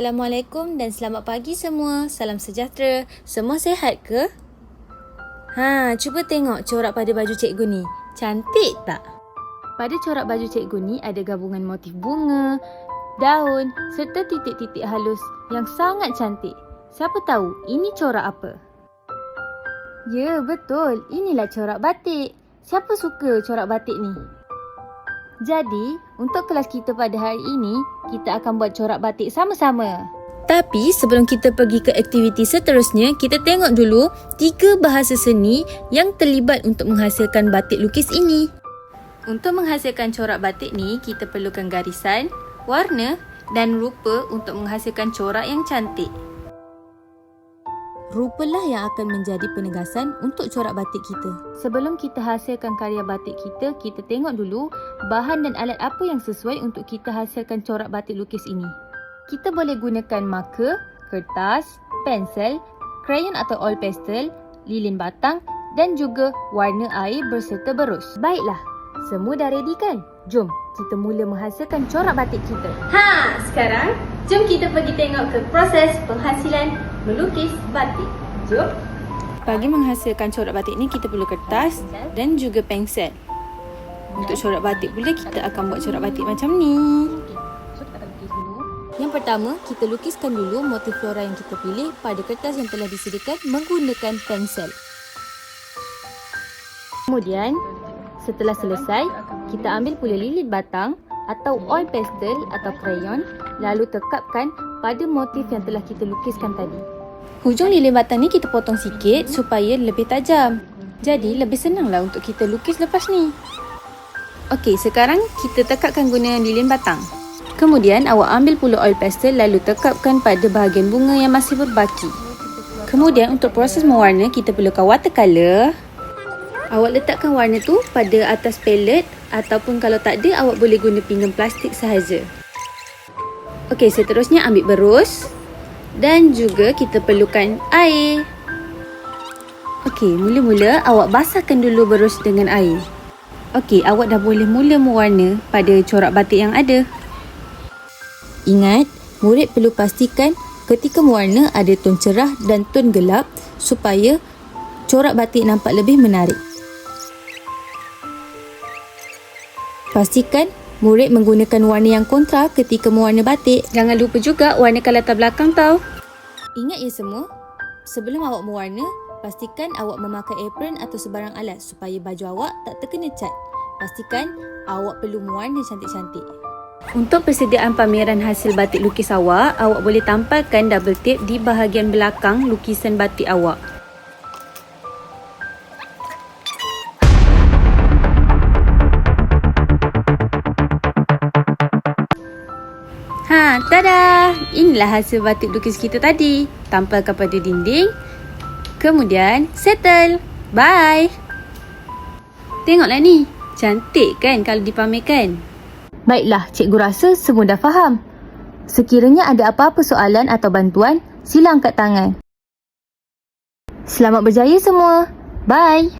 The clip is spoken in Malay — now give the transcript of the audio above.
Assalamualaikum dan selamat pagi semua. Salam sejahtera. Semua sihat ke? Cuba tengok corak pada baju cikgu ni. Cantik tak? Pada corak baju cikgu ni ada gabungan motif bunga, daun serta titik-titik halus yang sangat cantik. Siapa tahu ini corak apa? Ya, betul. Inilah corak batik. Siapa suka corak batik ni? Jadi, untuk kelas kita pada hari ini, kita akan buat corak batik sama-sama. Tapi sebelum kita pergi ke aktiviti seterusnya, kita tengok dulu 3 bahasa seni yang terlibat untuk menghasilkan batik lukis ini. Untuk menghasilkan corak batik ni, kita perlukan garisan, warna dan rupa untuk menghasilkan corak yang cantik. Rupalah yang akan menjadi penegasan untuk corak batik kita. Sebelum kita hasilkan karya batik kita, kita tengok dulu bahan dan alat apa yang sesuai untuk kita hasilkan corak batik lukis ini. Kita boleh gunakan marker, kertas, pensel, krayon atau oil pastel, lilin batang dan juga warna air berserta berus. Baiklah, semua dah ready kan? Jom kita mula menghasilkan corak batik kita. Sekarang jom kita pergi tengok ke proses penghasilan melukis batik. Jom. Bagi menghasilkan corak batik ni kita perlu kertas dan juga pensel. Untuk corak batik pula kita akan buat corak batik macam ni. Yang pertama, kita lukiskan dulu motif flora yang kita pilih pada kertas yang telah disediakan menggunakan pensel. Kemudian, setelah selesai, kita ambil pula lilin batang atau oil pastel atau krayon, lalu tekapkan pada motif yang telah kita lukiskan tadi. Hujung lilin batang ni kita potong sikit supaya lebih tajam. Jadi lebih senanglah untuk kita lukis lepas ni. Okey, sekarang kita tekapkan guna lilin batang. Kemudian awak ambil pula oil pastel lalu tekapkan pada bahagian bunga yang masih berbaki. Kemudian untuk proses mewarna kita perlukan watercolor. Awak letakkan warna tu pada atas palette ataupun kalau tak ada awak boleh guna pinggan plastik sahaja. Okey, seterusnya ambil berus dan juga kita perlukan air. Okey, mula-mula awak basahkan dulu berus dengan air. Okey, awak dah boleh mula mewarna pada corak batik yang ada. Ingat, murid perlu pastikan ketika mewarna ada ton cerah dan ton gelap supaya corak batik nampak lebih menarik. Pastikan murid menggunakan warna yang kontra ketika mewarna batik. Jangan lupa juga warnakan latar belakang tau. Ingat ya semua, sebelum awak mewarna, pastikan awak memakai apron atau sebarang alat supaya baju awak tak terkena cat. Pastikan awak perlu mewarna cantik-cantik. Untuk persediaan pameran hasil batik lukis awak boleh tampalkan double tape di bahagian belakang lukisan batik awak. Tada! Inilah hasil batik lukis kita tadi. Tampalkan pada dinding. Kemudian settle. Bye! Tengoklah ni. Cantik kan kalau dipamerkan? Baiklah, cikgu rasa semua dah faham. Sekiranya ada apa-apa soalan atau bantuan, sila angkat tangan. Selamat berjaya semua. Bye!